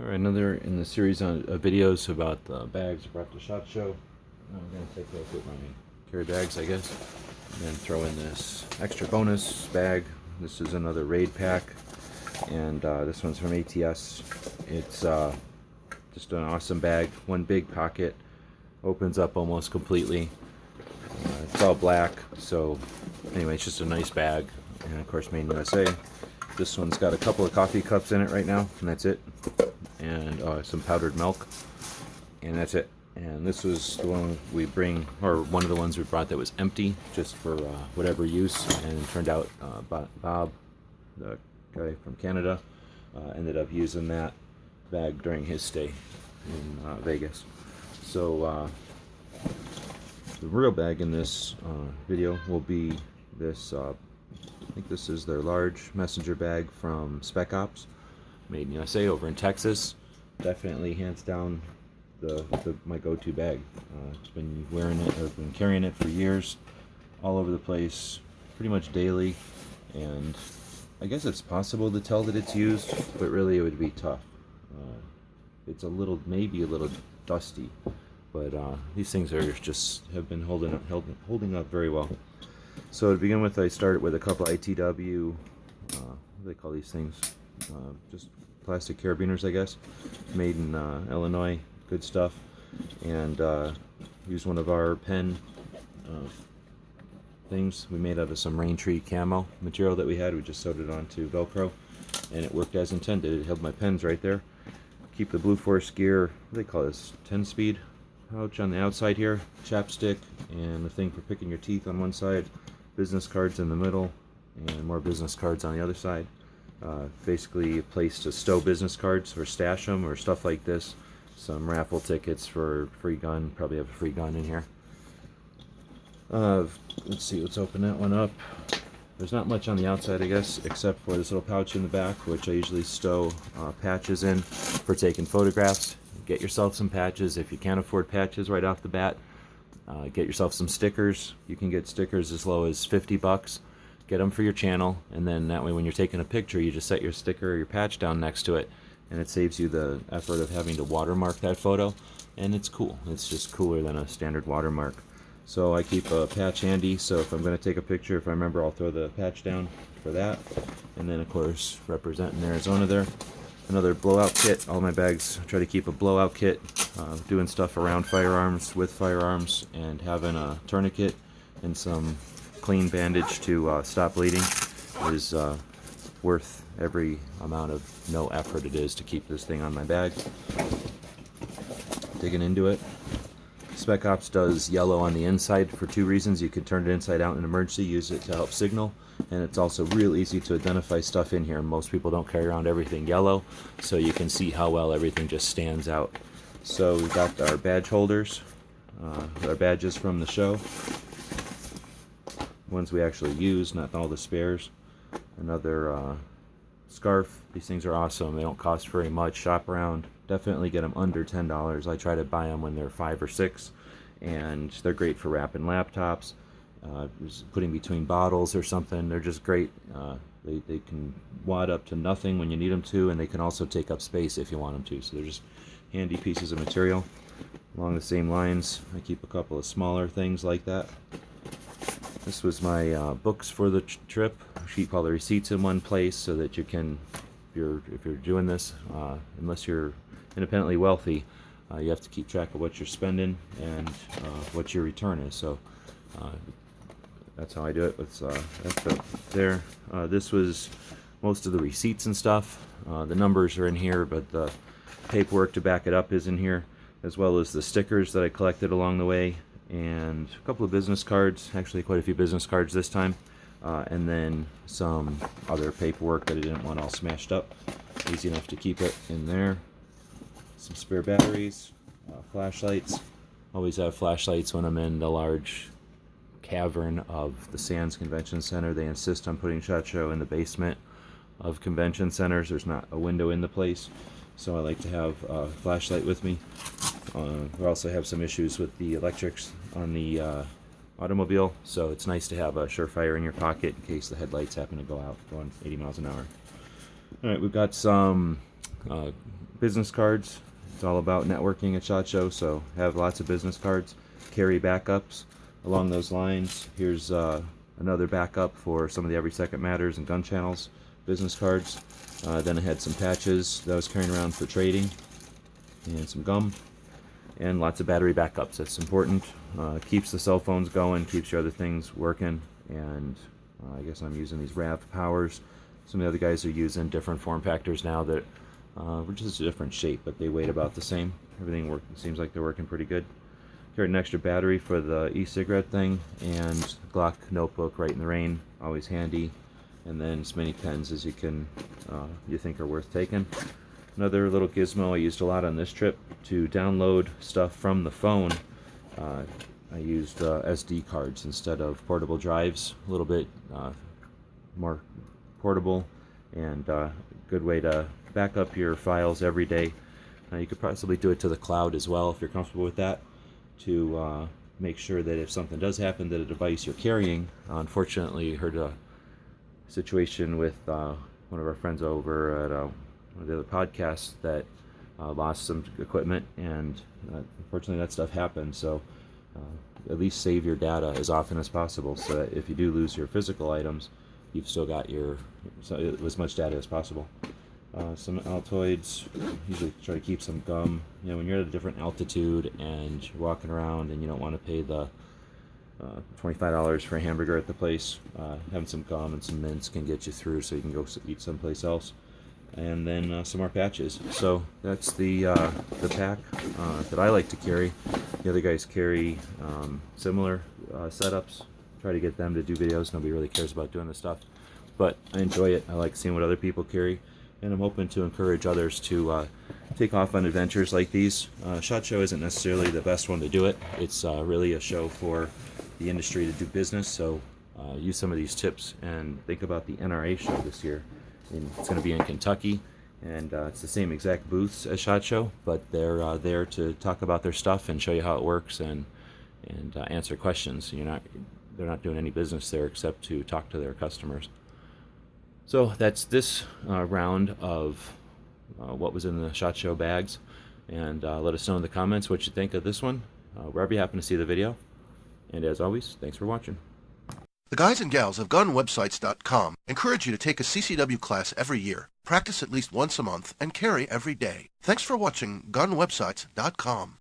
Alright, another in the series on videos about the bags brought to SHOT Show. I'm going to take a look at my carry bags, I guess, and then throw in this extra bonus bag. This is another raid pack, and this one's from ATS. It's just an awesome bag. One big pocket, opens up almost completely. It's all black, so anyway, it's just a nice bag, and of course made in USA. This one's got a couple of coffee cups in it right now, and that's it. And some powdered milk, and that's it. And this was the one we bring, or one of the ones we brought that was empty, just for whatever use. And it turned out Bob, the guy from Canada, ended up using that bag during his stay in Vegas. So the real bag in this video will be this. I think this is their large messenger bag from Spec Ops, made in USA over in Texas. Definitely hands down my go-to bag. I've been wearing it, I've been carrying it for years, all over the place, pretty much daily. And I guess it's possible to tell that it's used, but really it would be tough. It's a little, maybe a little dusty, but these things are just have been holding up very well. So to begin with, I started with a couple ITW, what do they call these things? Just plastic carabiners, I guess, made in Illinois. Good stuff. And used one of our pen things we made out of some rain tree camo material that we had. We just sewed it onto Velcro, and it worked as intended. It held my pens right there. Keep the Blue Force gear, what do they call this, 10-speed pouch on the outside here, chapstick, and the thing for picking your teeth on one side, business cards in the middle, and more business cards on the other side. Basically a place to stow business cards or stash them or stuff like this. Some raffle tickets for free gun, probably have a free gun in here. Let's see, let's open that one up. There's not much on the outside, I guess, except for this little pouch in the back, which I usually stow patches in for taking photographs. Get yourself some patches if you can't afford patches right off the bat. Get yourself some stickers. You can get stickers as low as 50 bucks. Get them for your channel, and then that way when you're taking a picture, you just set your sticker or your patch down next to it, and it saves you the effort of having to watermark that photo. And it's cool. It's just cooler than a standard watermark. So I keep a patch handy, so if I'm going to take a picture, if I remember, I'll throw the patch down for that. And then of course, representing Arizona there, another blowout kit. All my bags, I try to keep a blowout kit, doing stuff around firearms, with firearms, and having a tourniquet and some clean bandage to stop bleeding is worth every amount of no effort it is to keep this thing on my bag. Digging into it. Spec Ops does yellow on the inside for two reasons. You can turn it inside out in an emergency, use it to help signal, and it's also real easy to identify stuff in here. Most people don't carry around everything yellow, so you can see how well everything just stands out. So we've got our badge holders, our badges from the show, ones we actually use, not all the spares. Another scarf. These things are awesome. They don't cost very much. Shop around. Definitely get them under $10. I try to buy them when they're $5 or $6, and they're great for wrapping laptops, putting between bottles or something. They're just great. They can wad up to nothing when you need them to, and they can also take up space if you want them to. So they're just handy pieces of material. Along the same lines, I keep a couple of smaller things like that. This was my books for the trip. Keep all the receipts in one place so that you can, if you're doing this, unless you're independently wealthy, you have to keep track of what you're spending and what your return is. So that's how I do it. That's there. This was most of the receipts and stuff. The numbers are in here, but the paperwork to back it up is in here, as well as the stickers that I collected along the way, and a couple of business cards, actually quite a few business cards this time, and then some other paperwork that I didn't want all smashed up. Easy enough to keep it in there. Some spare batteries, flashlights. Always have flashlights when I'm in the large cavern of the Sands Convention Center. They insist on putting SHOT Show in the basement of convention centers. There's not a window in the place, so I like to have a flashlight with me. We also have some issues with the electrics on the automobile, so it's nice to have a Surefire in your pocket in case the headlights happen to go out going 80 miles an hour. Alright, we've got some business cards. It's all about networking at SHOT Show, so have lots of business cards. Carry backups along those lines. Here's another backup for some of the Every Second Matters and gun channels business cards. Then I had some patches that I was carrying around for trading, and some gum, and lots of battery backups. That's important. Keeps the cell phones going, keeps your other things working, and I guess I'm using these RAV powers. Some of the other guys are using different form factors now that were just a different shape, but they weighed about the same. Everything seems like they're working pretty good. Carried an extra battery for the e-cigarette thing, and Glock notebook right in the rain, always handy. And then as many pens as you think are worth taking. Another little gizmo I used a lot on this trip to download stuff from the phone. I used SD cards instead of portable drives. A little bit more portable, and good way to back up your files every day. You could possibly do it to the cloud as well if you're comfortable with that, to make sure that if something does happen to the device you're carrying. Unfortunately, heard a situation with one of our friends over at one of the other podcasts that lost some equipment, and unfortunately that stuff happens. So at least save your data as often as possible, so that if you do lose your physical items, you've still got as much data as possible. Some Altoids. Usually try to keep some gum. When you're at a different altitude and you're walking around and you don't want to pay the $25 for a hamburger at the place, having some gum and some mints can get you through, so you can go eat someplace else. And then some more patches. So that's the pack that I like to carry. The other guys carry similar setups. Try to get them to do videos. Nobody really cares about doing this stuff, but I enjoy it. I like seeing what other people carry, and I'm hoping to encourage others to take off on adventures like these. SHOT Show isn't necessarily the best one to do it. It's really a show for the industry to do business, so use some of these tips and think about the NRA show this year. It's going to be in Kentucky, and it's the same exact booths as SHOT Show, but they're there to talk about their stuff and show you how it works, and answer questions. They're not doing any business there except to talk to their customers. So that's this round of what was in the SHOT Show bags, and let us know in the comments what you think of this one, wherever you happen to see the video. And as always, thanks for watching. The guys and gals of GunWebsites.com encourage you to take a CCW class every year, practice at least once a month, and carry every day. Thanks for watching GunWebsites.com.